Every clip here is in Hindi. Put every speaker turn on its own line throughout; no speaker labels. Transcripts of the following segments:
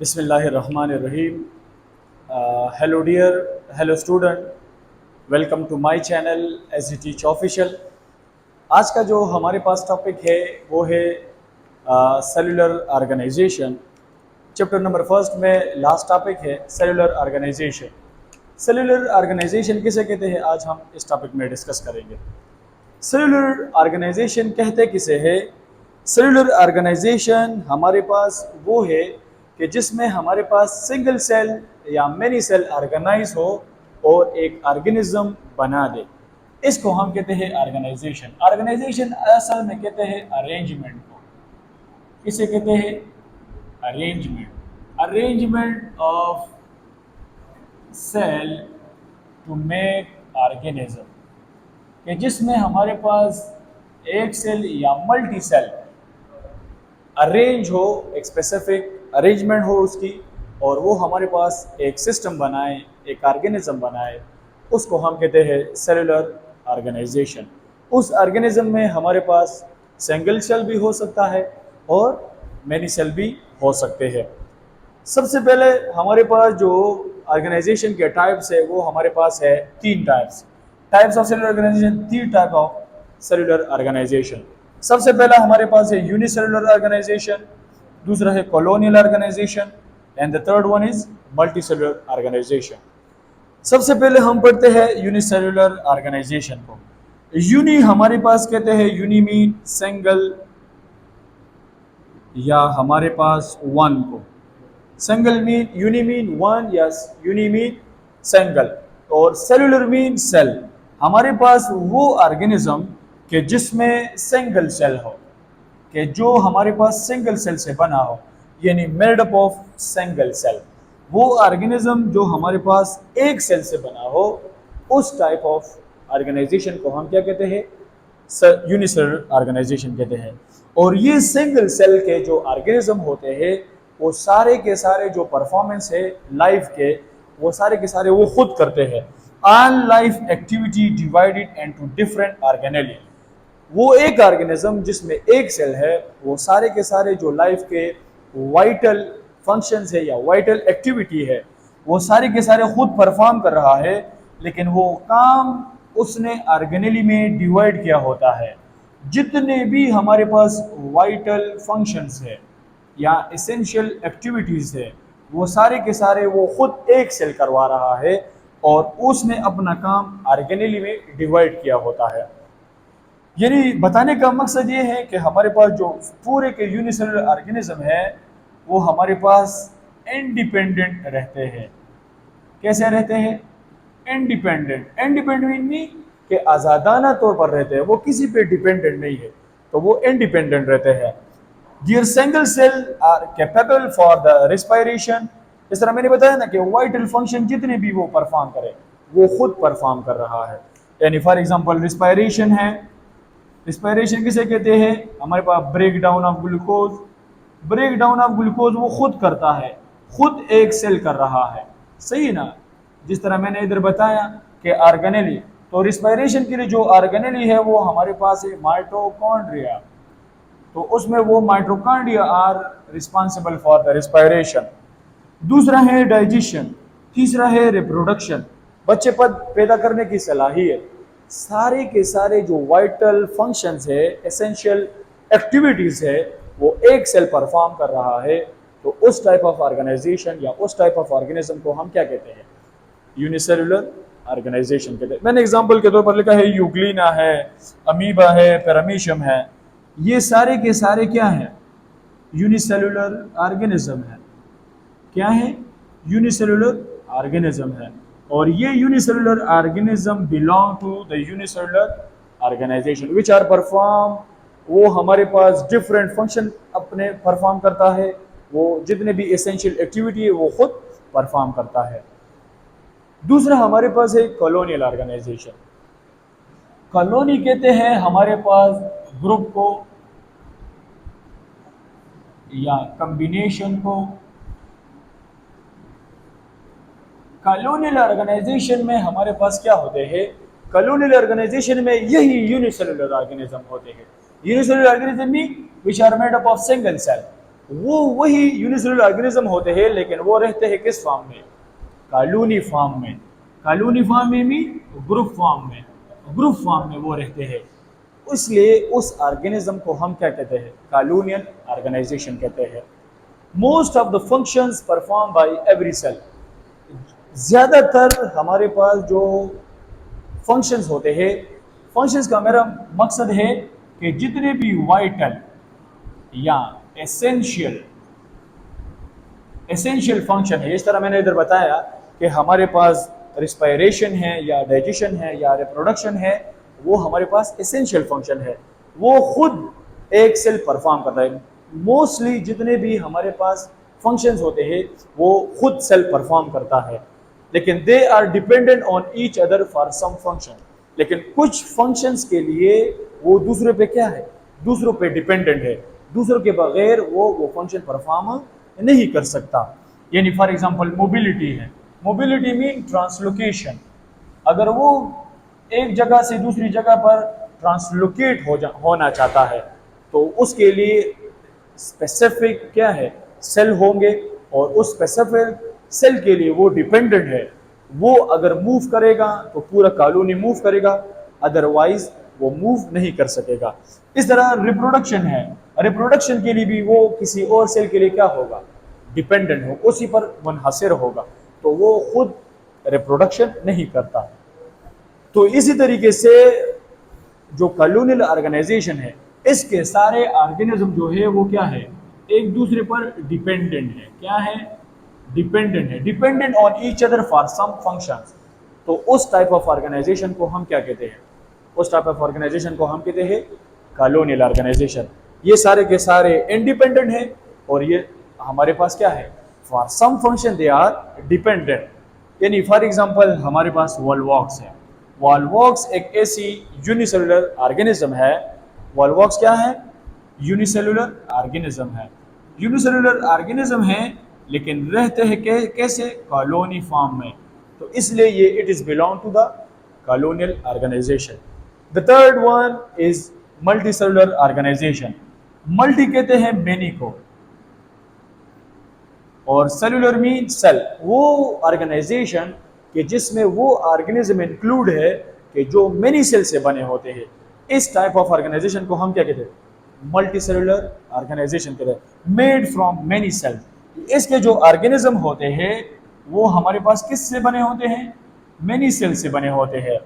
Bismillahirrahmanirrahim. Hello student, welcome to my channel as you teach official. आज का जो हमारे पास टॉपिक है वो है cellular organisation. Chapter number first में लास्ट टॉपिक है सेलुलर ऑर्गेनाइजेशन। सेलुलर ऑर्गेनाइजेशन किसे कहते हैं, आज हम इस टॉपिक में डिस्कस करेंगे। सेलुलर ऑर्गेनाइजेशन कहते किसे है? सेलुलर ऑर्गेनाइजेशन हमारे पास वो है कि जिसमें हमारे पास सिंगल सेल या मेनी सेल ऑर्गेनाइज हो और एक ऑर्गेनिज्म बना दे, इसको हम कहते हैं ऑर्गेनाइजेशन। ऑर्गेनाइजेशन असल में कहते हैं अरेंजमेंट को। किसे कहते हैं? Arrangement of cell to make organism, कि जिसमें हमारे पास एक सेल या मल्टी सेल अरेंज हो, एक स्पेसिफिक अरेंजमेंट हो उसकी, और वो हमारे पास एक सिस्टम बनाए, एक ऑर्गेनिज्म बनाए, उसको हम कहते हैं सेलुलर ऑर्गेनाइजेशन। उस ऑर्गेनिज्म में हमारे पास सिंगल सेल भी हो सकता है और मैनी सेल भी हो सकते हैं। सबसे पहले हमारे पास जो ऑर्गेनाइजेशन के टाइप्स है वो हमारे पास है तीन टाइप्स ऑफ सेलुलर ऑर्गेनाइजेशन, तीन टाइप ऑफ सेलुलर ऑर्गेनाइजेशन। सबसे पहला हमारे पास है यूनिसेलुलर ऑर्गेनाइजेशन, दूसरा है colonial organisation and the third one is multi cellular organisation. सबसे पहले हम पढ़ते हैं यूनिसेलुलर ऑर्गेनाइजेशन को। यूनि हमारे पास कहते हैं यूनि मीन सिंगल, या हमारे पास वन को। Single mean uni mean one, या यूनि मीन सिंगल, और सेलुलर मीन सेल। हमारे पास वो ऑर्गेनिज्म कि जिसमें सिंगल सेल हो, कि जो हमारे पास सिंगल सेल से बना हो, यानी made up of single cell. वो ऑर्गेनिज्म जो हमारे पास एक सेल से बना हो, उस टाइप ऑफ ऑर्गेनाइजेशन को हम क्या कहते हैं? यूनिसेलुलर ऑर्गेनाइजेशन कहते हैं। और ये सिंगल सेल के जो ऑर्गेनिज्म होते हैं वो सारे के सारे जो परफॉर्मेंस है लाइफ के, वो सारे के सारे वो खुद करते हैं। All life activity divided into different organelle. वो एक ऑर्गेनिज्म जिसमें एक सेल है, वो सारे के सारे जो लाइफ के वाइटल फंक्शंस है या वाइटल एक्टिविटी है, वो सारे के सारे खुद परफॉर्म कर रहा है, लेकिन वो काम उसने ऑर्गेनेली में डिवाइड किया होता है। जितने भी हमारे पास वाइटल फंक्शंस है या एसेंशियल एक्टिविटीज है, वो सारे के सारे वो खुद एक सेल करवा रहा है और उसने अपना काम ऑर्गेनेली में डिवाइड किया होता है। यानी बताने का मकसद ये है कि हमारे पास जो पूरे के यूनिसेलुलर ऑर्गेनिज्म है वो हमारे पास इंडिपेंडेंट रहते हैं। कैसे रहते हैं? इंडिपेंडेंट मीन कि आज़ादाना तौर पर रहते हैं, वो किसी पे डिपेंडेंट नहीं है, तो वो इंडिपेंडेंट रहते हैं। Their single cell are capable for the respiration। इस तरह मैंने बताया ना कि वाइटल फंक्शन जितने भी वो परफॉर्म करे वो खुद परफॉर्म कर रहा है। यानी फॉर एग्जांपल रिस्पायरेशन है, रिस्पायरेशन किसे कहते हैं? हमारे पास ब्रेक डाउन ऑफ ग्लूकोज वो खुद करता है, खुद एक सेल कर रहा है, सही ना? जिस तरह मैंने इधर बताया कि ऑर्गेनेली, तो रिस्पायरेशन के लिए जो ऑर्गेनेली है वो हमारे पास है माइटोकॉन्ड्रिया, तो उसमें वो mitochondria are responsible for the respiration. दूसरा है डाइजेशन, तीसरा है रिप्रोडक्शन, बच्चे पद पैदा करने की सलाहियत। सारे के सारे जो वाइटल फंक्शंस है, एसेंशियल एक्टिविटीज है, वो एक सेल परफॉर्म कर रहा है, तो उस टाइप ऑफ ऑर्गेनाइजेशन या उस टाइप ऑफ ऑर्गेनिज्म को हम क्या कहते हैं? यूनिसेलुलर ऑर्गेनाइजेशन कहते हैं। मैंने एग्जांपल के तौर पर लिखा है यूग्लिना है, अमीबा है, पैरामीशियम है, ये सारे के सारे क्या हैं? यूनिसेलुलर ऑर्गेनिज्म है। क्या है? यूनिसेलुलर ऑर्गेनिज्म है। और ये unicellular organism belong to the unicellular organisation which are perform, वो हमारे पास डिफरेंट फंक्शन अपने परफॉर्म करता है, वो जितने भी एसेंशियल एक्टिविटी है वो खुद परफॉर्म करता है। दूसरा हमारे पास है कॉलोनियल ऑर्गेनाइजेशन। कॉलोनी कहते हैं हमारे पास ग्रुप को या कॉम्बिनेशन को। कॉलोनियल ऑर्गेनाइजेशन में हमारे पास क्या होते हैं? कॉलोनियल ऑर्गेनाइजेशन में यही यूनिसेलुलर ऑर्गेनिज्म होते हैं। Unicellular organism mean which are made up of single cell. वो वही यूनिसेलुलर ऑर्गेनिज्म होते हैं, लेकिन वो रहते हैं किस फॉर्म में? कॉलोनी फॉर्म में। कॉलोनी फॉर्म में भी ग्रुप फॉर्म में, ग्रुप फॉर्म में वो रहते हैं। इसलिए उस ऑर्गेनिज्म को हम क्या कहते हैं? कॉलोनियल ऑर्गेनाइजेशन कहते हैं। Most of the functions perform by every cell. ज़्यादातर हमारे पास जो फंक्शंस होते हैं, फंक्शंस का मेरा मकसद है कि जितने भी वाइटल या एसेंशियल एसेंशियल फंक्शन है, इस तरह मैंने इधर बताया कि हमारे पास रिस्पायरेशन है या डाइजेशन है या रिप्रोडक्शन है, वो हमारे पास एसेंशियल फंक्शन है, वो खुद एक सेल परफॉर्म करता है। मोस्टली जितने भी हमारे पास फंक्शंस होते हैं वो खुद सेल परफॉर्म करता है, लेकिन they are dependent on each other for some function. लेकिन कुछ फंक्शंस के लिए वो दूसरे पे क्या है? दूसरों पे डिपेंडेंट है, दूसरों के बगैर वो फंक्शन परफॉर्म नहीं कर सकता। यानी फॉर एग्जांपल मोबिलिटी है, मोबिलिटी मीन ट्रांसलोकेशन। अगर वो एक जगह से दूसरी जगह पर ट्रांसलोकेट होना चाहता है तो उसके लिए स्पेसिफिक क्या है? सेल होंगे, और उस स्पेसिफिक सेल के लिए वो डिपेंडेंट है। वो अगर मूव करेगा तो पूरा कॉलोनी मूव करेगा, अदरवाइज वो मूव नहीं कर सकेगा। इस तरह रिप्रोडक्शन है, रिप्रोडक्शन के लिए भी वो किसी और सेल के लिए क्या होगा? डिपेंडेंट हो, उसी पर मुनहसर होगा, तो वो खुद रिप्रोडक्शन नहीं करता। तो इसी तरीके से जो कॉलोनियल ऑर्गेनाइजेशन है, इसके सारे ऑर्गेनिज्म जो है वो क्या है? एक दूसरे पर डिपेंडेंट है। क्या है? डिपेंडेंट है, dependent on each other for some functions. तो उस टाइप ऑफ ऑर्गेनाइजेशन को हम क्या कहते हैं? उस टाइप ऑफ ऑर्गेनाइजेशन को हम कहते हैं कॉलोनियल ऑर्गेनाइजेशन। ये सारे के सारे इंडिपेंडेंट है, और ये हमारे पास क्या है? For some function they are dependent. यानी फॉर एग्जांपल हमारे पास वॉलवॉक्स है। वॉलवॉक्स एक ऐसी यूनिसेलुलर ऑर्गेनिज्म है। वॉलवॉक्स क्या है? यूनिसेलुलर ऑर्गेनिज्म है। यूनिसेलुलर ऑर्गेनिज्म है, लेकिन रहते हैं कैसे? कॉलोनी फॉर्म में। तो इसलिए ये it is belong to the colonial organisation. The third one is multi cellular organisation. Multi कहते हैं मेनी को, और सेलुलर मीन सेल। वो ऑर्गेनाइजेशन कि जिसमें वो ऑर्गेनिज्म इंक्लूड है कि जो मेनी सेल से बने होते हैं। इस टाइप ऑफ ऑर्गेनाइजेशन को हम क्या कहते हैं? मल्टी सेलुलर ऑर्गेनाइजेशन कहते हैं। Made from many cells. इसके जो ऑर्गेनिज्म होते हैं वो हमारे पास किस से बने होते हैं? मेनी सेल से बने होते हैं।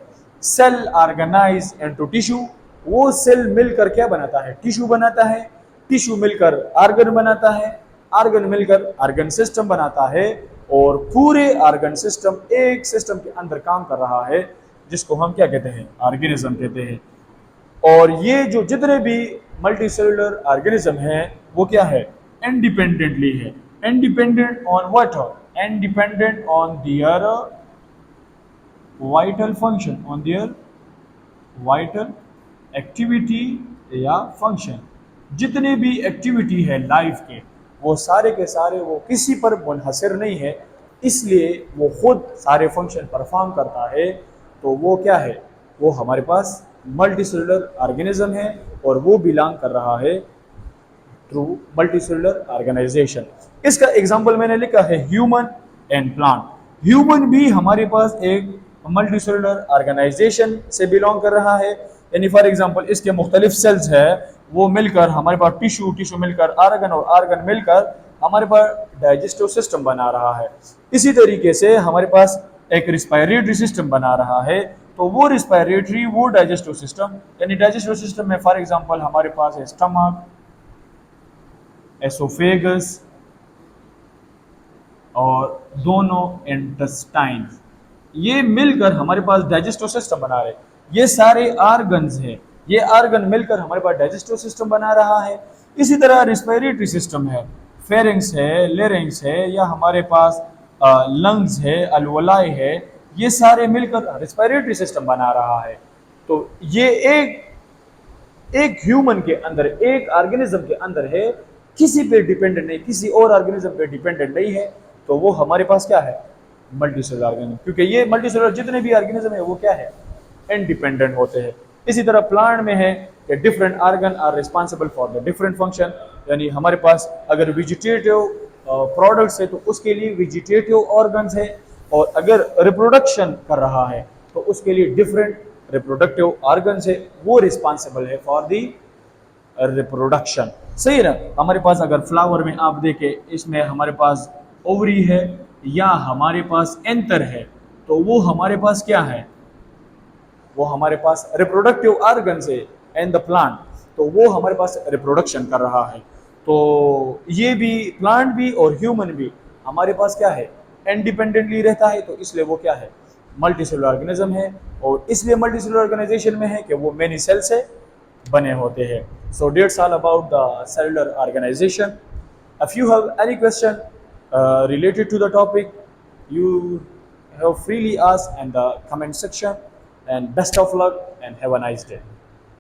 Cell organise into tissue. वो सेल मिलकर क्या बनाता है? टिश्यू बनाता है। टिश्यू मिलकर ऑर्गन बनाता है। ऑर्गन मिलकर ऑर्गन सिस्टम बनाता है, और पूरे ऑर्गन सिस्टम एक सिस्टम के अंदर काम कर रहा है, जिसको हम क्या कहते हैं? ऑर्गेनिज्म कहते हैं। और ये जो जितने भी मल्टी सेलुलर ऑर्गेनिज्म है वो क्या है? इंडिपेंडेंटली है। Independent on what? Independent on their vital function, on their vital activity या फंक्शन। जितने भी एक्टिविटी है लाइफ के, वो सारे के सारे वो किसी पर मुनहसर नहीं है, इसलिए वो खुद सारे फंक्शन परफॉर्म करता है। तो वो क्या है? वो हमारे पास मल्टी सेलुलर ऑर्गेनिज्म है, और वो बिलोंग कर रहा है थ्रू मल्टी सेलुलर ऑर्गेनाइजेशन। इसका एग्जांपल मैंने लिखा है ह्यूमन एंड प्लांट। ह्यूमन भी हमारे पास एक मल्टी सेलुलर ऑर्गेनाइजेशन से बिलोंग कर रहा है। यानी फॉर एग्जांपल इसके मुख्तलिफ सेल्स है, वो मिलकर हमारे पास टिश्यू, टिश्यू मिलकर ऑर्गन, और ऑर्गन मिलकर हमारे पास डाइजेस्टिव सिस्टम बना रहा है। इसी तरीके से हमारे पास एक रिस्पायरेटरी सिस्टम बना रहा है। तो वो रिस्पायरेटरी, वो डाइजेस्टिव सिस्टम, यानी डाइजेस्टिव सिस्टम में फॉर एग्जांपल हमारे पास है स्टमक, एसोफेगस, और दोनों इंटेस्टाइन। ये मिलकर हमारे पास डाइजेस्टिव सिस्टम बना रहे हैं। ये सारे ऑर्गन्स हैं, ये ऑर्गन मिलकर हमारे पास डाइजेस्टिव सिस्टम बना रहा है। इसी तरह रिस्पायरेटरी सिस्टम है, फेरिंग्स है, लेरिंग्स है, या हमारे पास लंग्स है, अल्वोलाई है, ये सारे मिलकर रिस्पायरेटरी सिस्टम बना रहा है। तो ये एक ह्यूमन के अंदर, एक ऑर्गेनिज्म के अंदर है, किसी पे डिपेंडेंट नहीं, किसी और ऑर्गेनिज्म पे डिपेंडेंट नहीं है। तो वो हमारे पास क्या है? Multi cellular organism. क्योंकि ये मल्टी सेलुलर जितने भी ऑर्गेनिज्म है वो क्या है? इंडिपेंडेंट होते हैं। इसी तरह प्लांट में है कि different organ are responsible for the different function. यानी हमारे पास अगर वेजिटेटिव प्रोडक्ट्स है तो उसके लिए वेजिटेटिव ऑर्गन्स है, और अगर रिप्रोडक्शन कर रहा है तो उसके लिए डिफरेंट रिप्रोडक्टिव ऑर्गन्स है, वो रिस्पॉन्सिबल है फॉर दी रिप्रोडक्शन। सही है ना। हमारे पास अगर फ्लावर में आप देखें, इसमें हमारे पास ओवरी है या हमारे पास एंथर है, तो वो हमारे पास क्या है, वो हमारे पास रिप्रोडक्टिव ऑर्गन्स है एंड द प्लांट, तो वो हमारे पास रिप्रोडक्शन कर रहा है। तो ये भी प्लांट भी और ह्यूमन भी हमारे पास क्या है, इंडिपेंडेंटली रहता है, तो इसलिए वो क्या है, मल्टी सेलुलर ऑर्गेनिज्म है। और इसलिए मल्टी सेलुलर ऑर्गेनाइजेशन में है कि वो मेनी सेल से बने होते हैं। So that's all about the cellular organisation. If you have any question related to the topic, you have freely asked in the comment section, and best of luck and have a nice day.